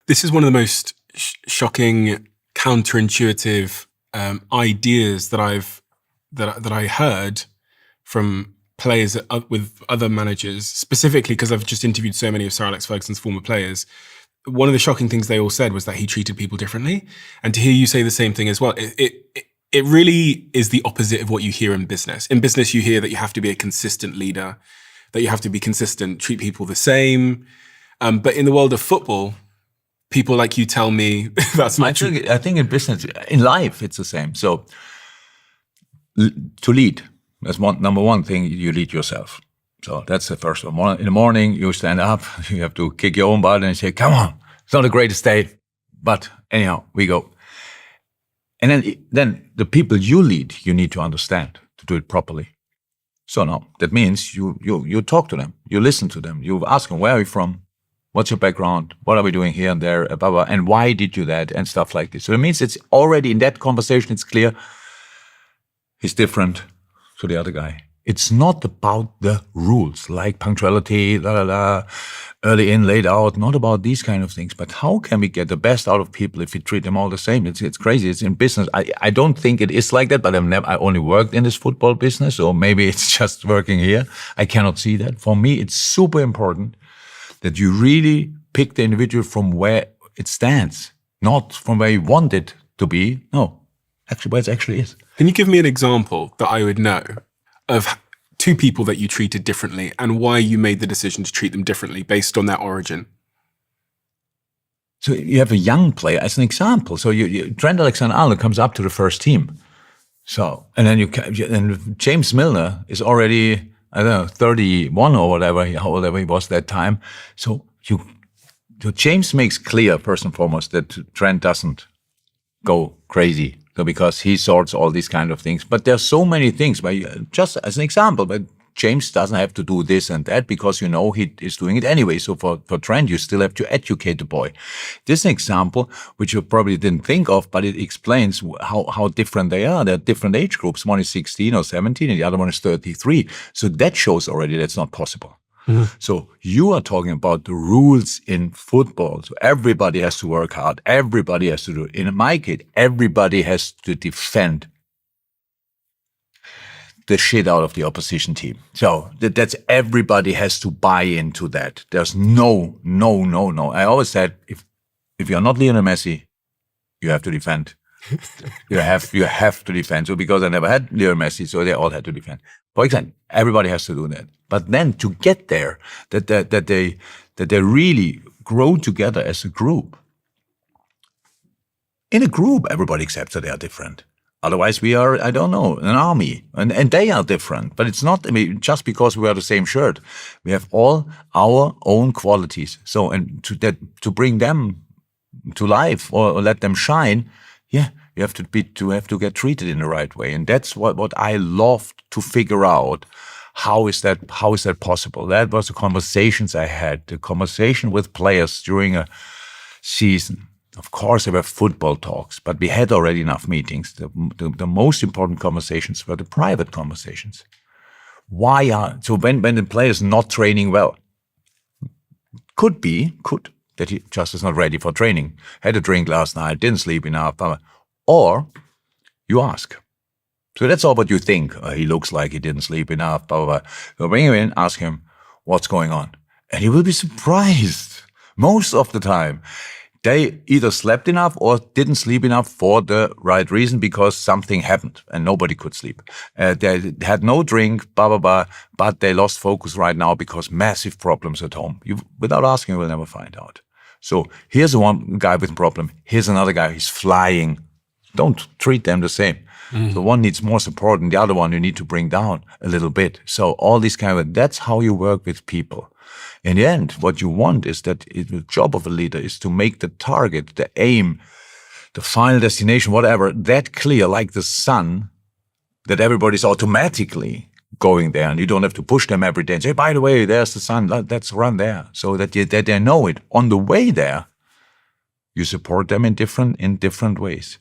This is one of the most shocking, counterintuitive ideas that I heard from players with other managers, specifically because I've just interviewed so many of Sir Alex Ferguson's former players. One of the shocking things they all said was that he treated people differently. And to hear you say the same thing as well, it really is the opposite of what you hear in business. In business, you hear that you have to be a consistent leader, that you have to be consistent, treat people the same. But in the world of football, people like you tell me that's not true. I think in business, in life, it's the same. So to lead, that's number one thing, you lead yourself. So that's the first one. In the morning, you stand up, you have to kick your own butt and say, come on, it's not the greatest day, but anyhow, we go. And then the people you lead, you need to understand to do it properly. So now, that means you talk to them, you listen to them, you ask them, where are you from? What's your background? What are we doing here and there? Blah, blah, and why did you that? And stuff like this. So it means it's already in that conversation, it's clear he's different to the other guy. It's not about the rules like punctuality, early in, late out, not about these kind of things. But how can we get the best out of people if we treat them all the same? It's crazy. It's in business. I don't think it is like that, but I only worked in this football business, or maybe it's just working here. I cannot see that. For me, it's super important that you really pick the individual from where it stands, not from where you want it to be. No, actually where it actually is. Can you give me an example that I would know of two people that you treated differently and why you made the decision to treat them differently based on their origin? So you have a young player as an example. So Trent Alexander-Arnold comes up to the first team. So, and then James Milner is already, I don't know, 31 or whatever, however he was that time. So James makes clear, first and foremost, that Trent doesn't go crazy. So because he sorts all these kind of things. But there's so many things, just as an example, but James doesn't have to do this and that because you know he is doing it anyway. So for Trent, you still have to educate the boy. This is an example which you probably didn't think of, but it explains how different they are. They're different age groups. One is 16 or 17 and the other one is 33. So that shows already that's not possible. Mm-hmm. So you are talking about the rules in football. So everybody has to work hard. Everybody has to do it. In my case, everybody has to defend the shit out of the opposition team. So that's everybody has to buy into that. There's no. I always said, if you're not Lionel Messi, you have to defend. you have to defend. So because I never had Lionel Messi, so they all had to defend. For example, everybody has to do that. But then to get there, that they really grow together as a group. In a group, everybody accepts that they are different. Otherwise, we are, I don't know, an army, and they are different. But it's not, I mean, just because we wear the same shirt. We have all our own qualities. So, and to bring them to life or let them shine, yeah, you have to get treated in the right way. And that's what I love to figure out. How is that possible? That was the conversations I had, the conversation with players during a season. Of course, there were football talks, but we had already enough meetings. The most important conversations were the private conversations. So when the player is not training well, could that he just is not ready for training, had a drink last night, didn't sleep enough, or you ask. So that's all what you think. He looks like he didn't sleep enough, blah, blah, blah. So bring him in, ask him what's going on. And he will be surprised. Most of the time, they either slept enough or didn't sleep enough for the right reason because something happened and nobody could sleep. They had no drink, blah, blah, blah, but they lost focus right now because massive problems at home. Without asking, you will never find out. So here's one guy with a problem. Here's another guy, he's flying. Don't treat them the same. Mm-hmm. So one needs more support and the other one you need to bring down a little bit. So all these that's how you work with people. In the end, what you want is that the job of a leader is to make the target, the aim, the final destination, whatever, that clear like the sun, that everybody's automatically going there and you don't have to push them every day and say, by the way, there's the sun, let's run there. So that they know it. On the way there, you support them in different ways.